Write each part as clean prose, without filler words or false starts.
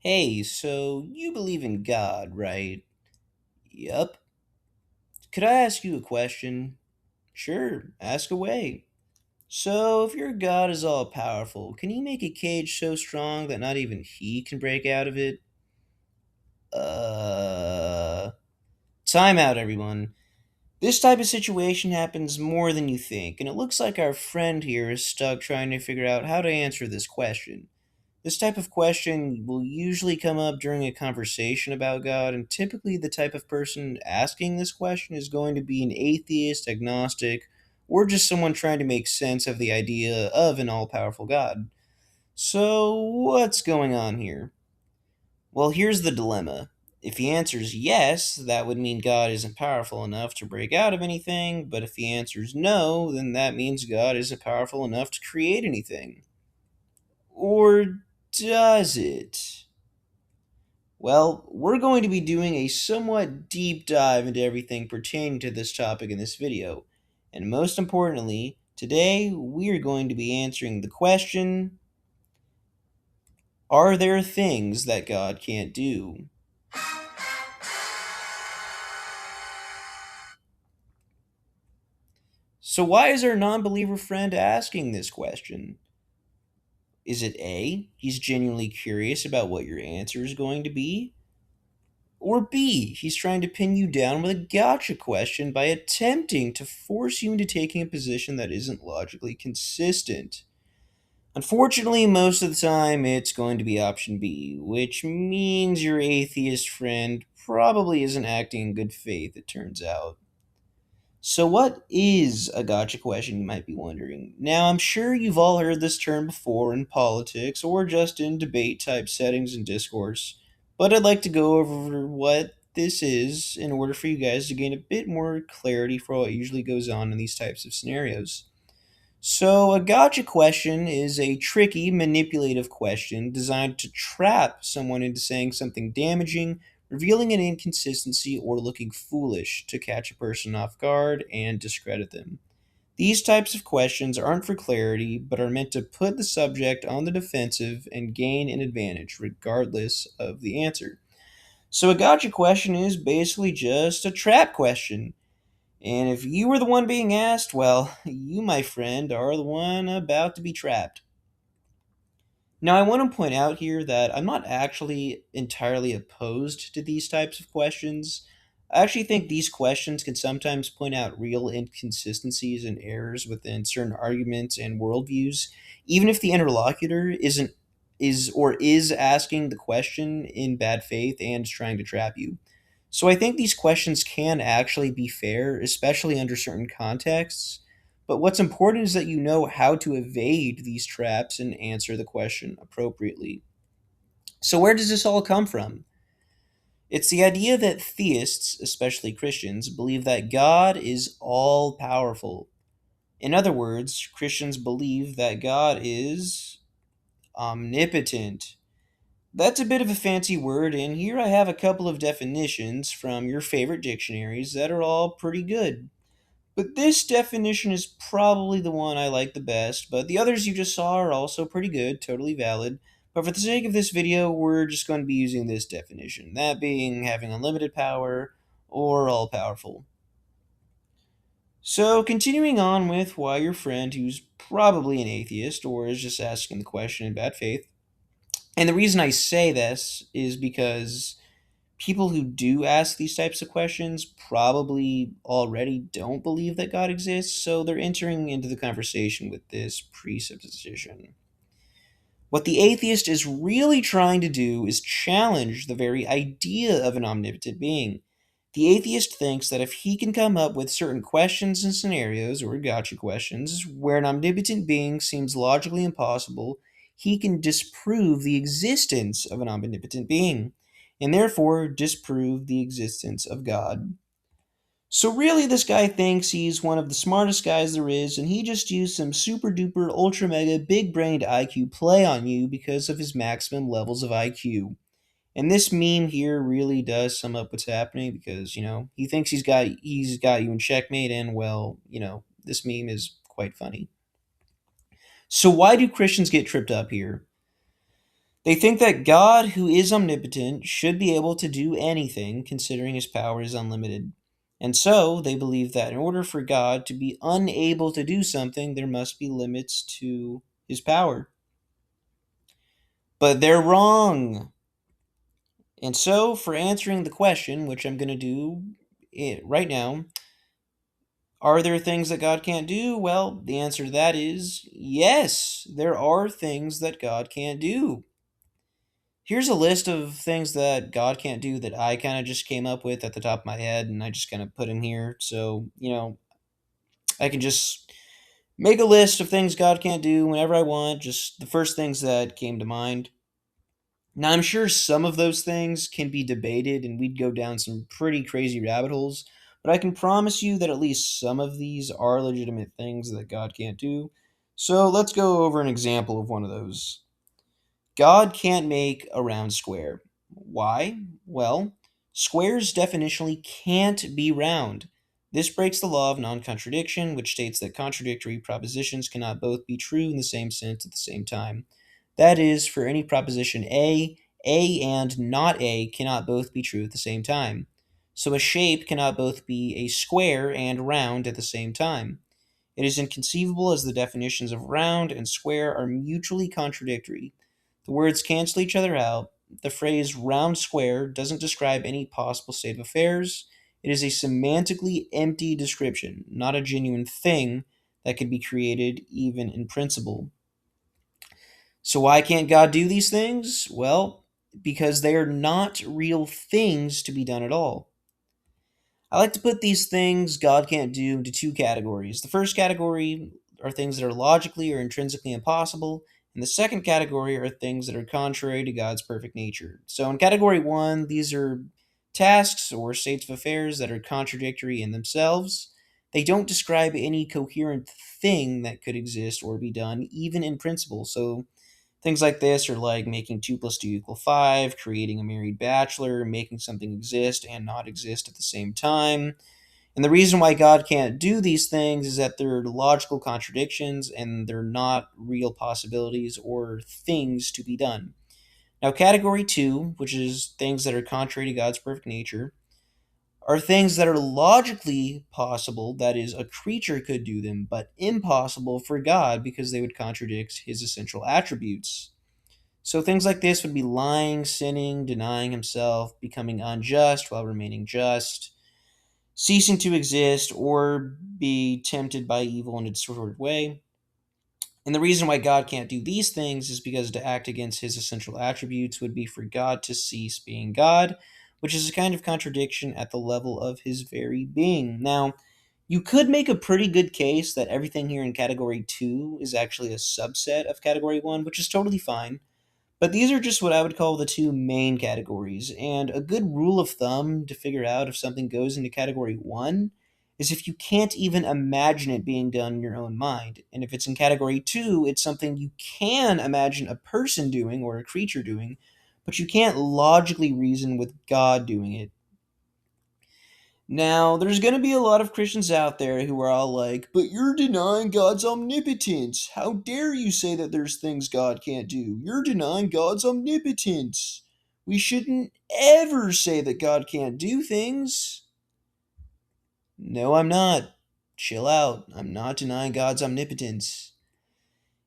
Hey, so you believe in God, right? Yup. Could I ask you a question? Sure, ask away. So, if your God is all powerful, can he make a cage so strong that not even he can break out of it? Uh. Time out, everyone. This type of situation happens more than you think, and it looks like our friend here is stuck trying to figure out how to answer this question. This type of question will usually come up during a conversation about God, and typically the type of person asking this question is going to be an atheist, agnostic, or just someone trying to make sense of the idea of an all powerful God. So, what's going on here? Well, here's the dilemma. If he answers yes, that would mean God isn't powerful enough to break out of anything, but if he answers no, then that means God isn't powerful enough to create anything. Or does it? Well, we're going to be doing a somewhat deep dive into everything pertaining to this topic in this video. And most importantly, today we are going to be answering the question: are there things that God can't do? So, why is our non believer friend asking this question? Is it A, he's genuinely curious about what your answer is going to be? Or B, he's trying to pin you down with a gotcha question by attempting to force you into taking a position that isn't logically consistent? Unfortunately, most of the time it's going to be option B, which means your atheist friend probably isn't acting in good faith, it turns out. So, what is a gotcha question, you might be wondering? Now, I'm sure you've all heard this term before in politics or just in debate type settings and discourse, but I'd like to go over what this is in order for you guys to gain a bit more clarity for what usually goes on in these types of scenarios. So, a gotcha question is a tricky, manipulative question designed to trap someone into saying something damaging, revealing an inconsistency, or looking foolish to catch a person off guard and discredit them. These types of questions aren't for clarity, but are meant to put the subject on the defensive and gain an advantage, regardless of the answer. So, a gotcha question is basically just a trap question. And if you were the one being asked, well, you, my friend, are the one about to be trapped. Now, I want to point out here that I'm not actually entirely opposed to these types of questions. I actually think these questions can sometimes point out real inconsistencies and errors within certain arguments and worldviews, even if the interlocutor is asking the question in bad faith and is trying to trap you. So I think these questions can actually be fair, especially under certain contexts. But what's important is that you know how to evade these traps and answer the question appropriately. So, where does this all come from? It's the idea that theists, especially Christians, believe that God is all powerful. In other words, Christians believe that God is omnipotent. That's a bit of a fancy word, and here I have a couple of definitions from your favorite dictionaries that are all pretty good. But this definition is probably the one I like the best, but the others you just saw are also pretty good, totally valid. But for the sake of this video, we're just going to be using this definition, that being having unlimited power or all powerful. So, continuing on with why your friend, who's probably an atheist or is just asking the question in bad faith, and the reason I say this is because people who do ask these types of questions probably already don't believe that God exists, so they're entering into the conversation with this presupposition. What the atheist is really trying to do is challenge the very idea of an omnipotent being. The atheist thinks that if he can come up with certain questions and scenarios, or gotcha questions, where an omnipotent being seems logically impossible, he can disprove the existence of an omnipotent being, and therefore disprove the existence of God. So, really, this guy thinks he's one of the smartest guys there is, and he just used some super duper ultra mega big brained IQ play on you because of his maximum levels of IQ. And this meme here really does sum up what's happening because, he thinks he's got you in checkmate, and well, this meme is quite funny. So why do Christians get tripped up here? They think that God, who is omnipotent, should be able to do anything, considering his power is unlimited. And so, they believe that in order for God to be unable to do something, there must be limits to his power. But they're wrong. And so, for answering the question, which I'm going to do right now, are there things that God can't do? Well, the answer to that is yes, there are things that God can't do. Here's a list of things that God can't do that I kind of just came up with at the top of my head, and I just kind of put in here. So, I can just make a list of things God can't do whenever I want, just the first things that came to mind. Now, I'm sure some of those things can be debated, and we'd go down some pretty crazy rabbit holes, but I can promise you that at least some of these are legitimate things that God can't do. So, let's go over an example of one of those. God can't make a round square. Why? Well, squares definitionally can't be round. This breaks the law of non contradiction, which states that contradictory propositions cannot both be true in the same sense at the same time. That is, for any proposition A and not A cannot both be true at the same time. So a shape cannot both be a square and round at the same time. It is inconceivable as the definitions of round and square are mutually contradictory. The words cancel each other out. The phrase round square doesn't describe any possible state of affairs. It is a semantically empty description, not a genuine thing that could be created even in principle. So, why can't God do these things? Well, because they are not real things to be done at all. I like to put these things God can't do into two categories. The first category are things that are logically or intrinsically impossible, and the second category are things that are contrary to God's perfect nature. So, in category one, these are tasks or states of affairs that are contradictory in themselves. They don't describe any coherent thing that could exist or be done, even in principle. So, things like this are like making 2 plus 2 equal 5, creating a married bachelor, making something exist and not exist at the same time. And the reason why God can't do these things is that they're logical contradictions and they're not real possibilities or things to be done. Now, category two, which is things that are contrary to God's perfect nature, are things that are logically possible, that is, a creature could do them, but impossible for God because they would contradict his essential attributes. So things like this would be lying, sinning, denying himself, becoming unjust while remaining just, ceasing to exist, or be tempted by evil in a distorted way. And the reason why God can't do these things is because to act against his essential attributes would be for God to cease being God, which is a kind of contradiction at the level of his very being. Now, you could make a pretty good case that everything here in category 2 is actually a subset of category 1, which is totally fine. But these are just what I would call the two main categories. And a good rule of thumb to figure out if something goes into category one is if you can't even imagine it being done in your own mind. And if it's in category two, it's something you can imagine a person doing or a creature doing, but you can't logically reason with God doing it. Now, there's going to be a lot of Christians out there who are all like, but you're denying God's omnipotence. How dare you say that there's things God can't do? You're denying God's omnipotence. We shouldn't ever say that God can't do things. No, I'm not. Chill out. I'm not denying God's omnipotence.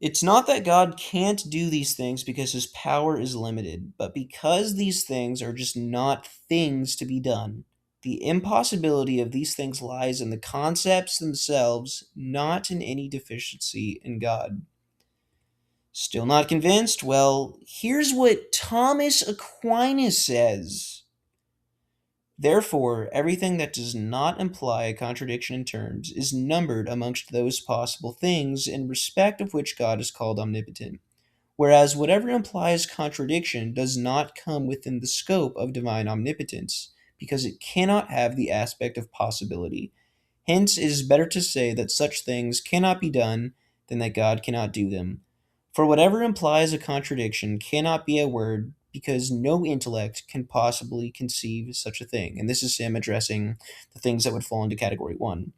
It's not that God can't do these things because his power is limited, but because these things are just not things to be done. The impossibility of these things lies in the concepts themselves, not in any deficiency in God. Still not convinced? Well, here's what Thomas Aquinas says. Therefore, everything that does not imply a contradiction in terms is numbered amongst those possible things in respect of which God is called omnipotent, whereas whatever implies contradiction does not come within the scope of divine omnipotence, because it cannot have the aspect of possibility. Hence, it is better to say that such things cannot be done than that God cannot do them. For whatever implies a contradiction cannot be a word, because no intellect can possibly conceive such a thing. And this is him addressing the things that would fall into category one.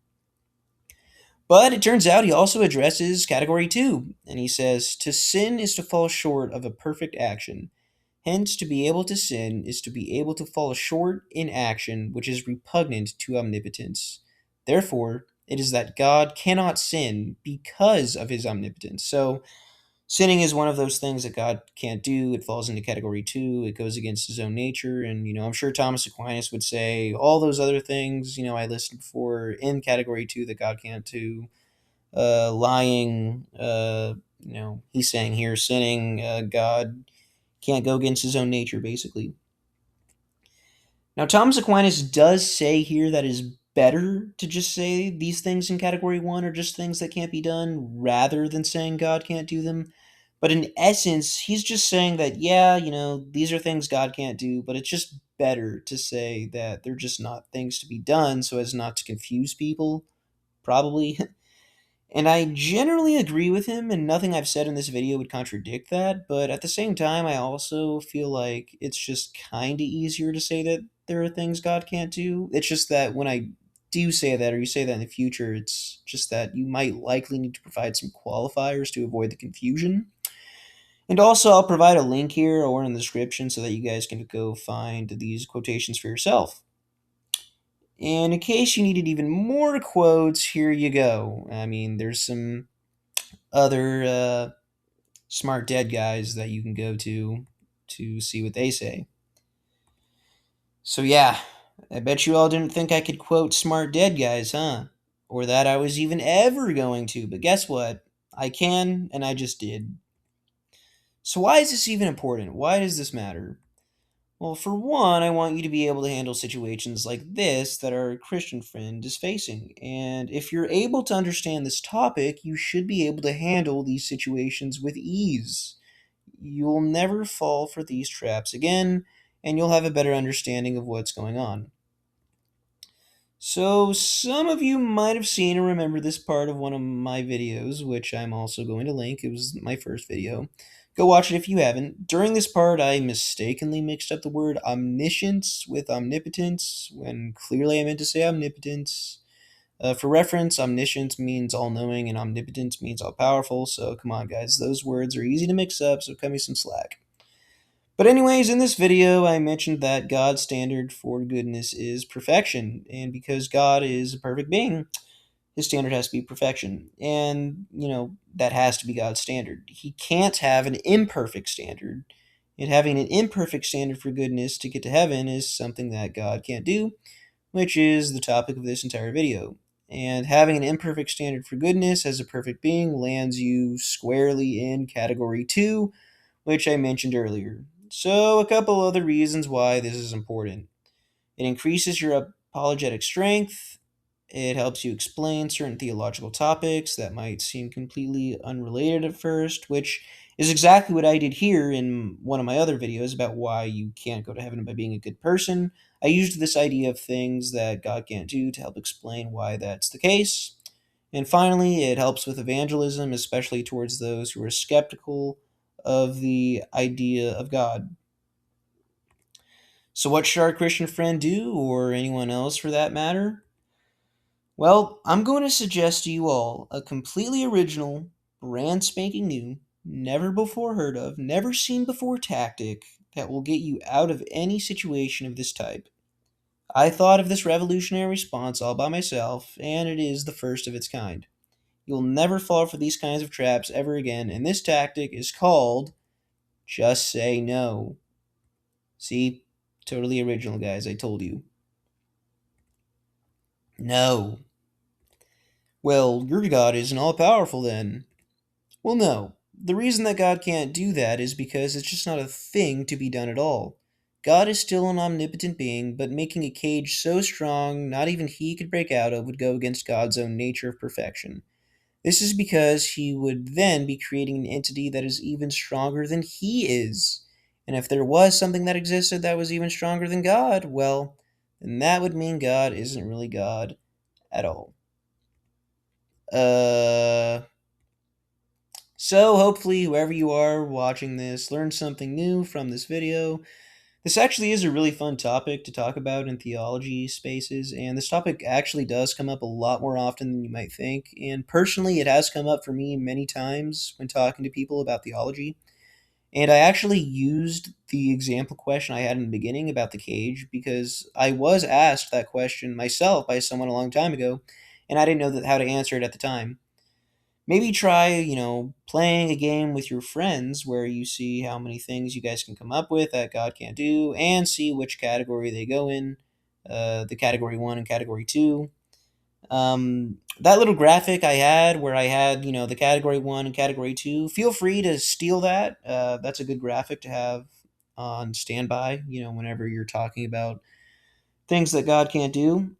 But it turns out he also addresses category 2, and he says, to sin is to fall short of a perfect action. Hence, to be able to sin is to be able to fall short in action which is repugnant to omnipotence. Therefore, it is that God cannot sin because of his omnipotence. So, sinning is one of those things that God can't do. It falls into category 2. It goes against his own nature. And, I'm sure Thomas Aquinas would say all those other things, I listed before in category 2 that God can't do. Lying, he's saying here sinning, God can't go against his own nature, basically. Now, Thomas Aquinas does say here that it is better to just say these things in category 1 are just things that can't be done rather than saying God can't do them. But in essence, he's just saying that, yeah, these are things God can't do, but it's just better to say that they're just not things to be done so as not to confuse people, probably. And I generally agree with him, and nothing I've said in this video would contradict that, but at the same time, I also feel like it's just kind of easier to say that there are things God can't do. It's just that when I do say that, or you say that in the future, it's just that you might likely need to provide some qualifiers to avoid the confusion. And also, I'll provide a link here or in the description so that you guys can go find these quotations for yourself. And in case you needed even more quotes, here you go. I mean, there's some other smart dead guys that you can go to see what they say. So yeah, I bet you all didn't think I could quote smart dead guys, huh? Or that I was even ever going to, but guess what? I can, and I just did. So why is this even important? Why does this matter? Well, for one, I want you to be able to handle situations like this that our Christian friend is facing. And if you're able to understand this topic, you should be able to handle these situations with ease. You'll never fall for these traps again, and you'll have a better understanding of what's going on. So, some of you might have seen or remember this part of one of my videos, which I'm also going to link. It was my first video. Go watch it if you haven't. During this part, I mistakenly mixed up the word omniscience with omnipotence, when clearly I meant to say omnipotence. For reference, omniscience means all knowing, and omnipotence means all powerful. So, come on, guys, those words are easy to mix up, so cut me some slack. But anyways, in this video, I mentioned that God's standard for goodness is perfection, and because God is a perfect being, his standard has to be perfection, and that has to be God's standard. He can't have an imperfect standard, and having an imperfect standard for goodness to get to heaven is something that God can't do, which is the topic of this entire video. And having an imperfect standard for goodness as a perfect being lands you squarely in category 2, which I mentioned earlier. So, a couple other reasons why this is important. It increases your apologetic strength. It helps you explain certain theological topics that might seem completely unrelated at first, which is exactly what I did here in one of my other videos about why you can't go to heaven by being a good person. I used this idea of things that God can't do to help explain why that's the case. And finally, it helps with evangelism, especially towards those who are skeptical of the idea of God. So, what should our Christian friend do, or anyone else for that matter? Well, I'm going to suggest to you all a completely original, brand spanking new, never before heard of, never seen before tactic that will get you out of any situation of this type. I thought of this revolutionary response all by myself, and it is the first of its kind. You'll never fall for these kinds of traps ever again, and this tactic is called just say no. See? Totally original, guys, I told you. No. Well, your God isn't all powerful then. Well, no. The reason that God can't do that is because it's just not a thing to be done at all. God is still an omnipotent being, but making a cage so strong not even he could break out of would go against God's own nature of perfection. This is because he would then be creating an entity that is even stronger than he is. And if there was something that existed that was even stronger than God, well, then that would mean God isn't really God at all. So hopefully whoever you are watching this learned something new from this video. This actually is a really fun topic to talk about in theology spaces, and this topic actually does come up a lot more often than you might think. And personally, it has come up for me many times when talking to people about theology. And I actually used the example question I had in the beginning about the cage because I was asked that question myself by someone a long time ago, and I didn't know how to answer it at the time. Maybe try, playing a game with your friends where you see how many things you guys can come up with that God can't do and see which category they go in, the category one and category two. That little graphic I had where I had, the category one and category two, feel free to steal that. That's a good graphic to have on standby, whenever you're talking about things that God can't do.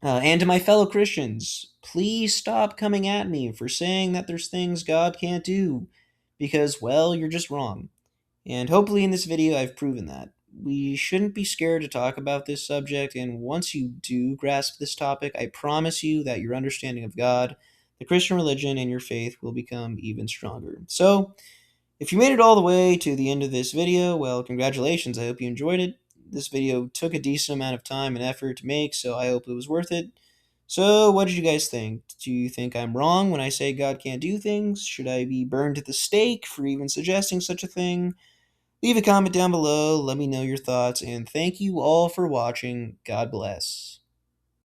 And to my fellow Christians, please stop coming at me for saying that there's things God can't do because, well, you're just wrong. And hopefully, in this video, I've proven that. We shouldn't be scared to talk about this subject, and once you do grasp this topic, I promise you that your understanding of God, the Christian religion, and your faith will become even stronger. So, if you made it all the way to the end of this video, well, congratulations. I hope you enjoyed it. This video took a decent amount of time and effort to make, so I hope it was worth it. So, what did you guys think? Do you think I'm wrong when I say God can't do things? Should I be burned at the stake for even suggesting such a thing? Leave a comment down below, let me know your thoughts, and thank you all for watching. God bless.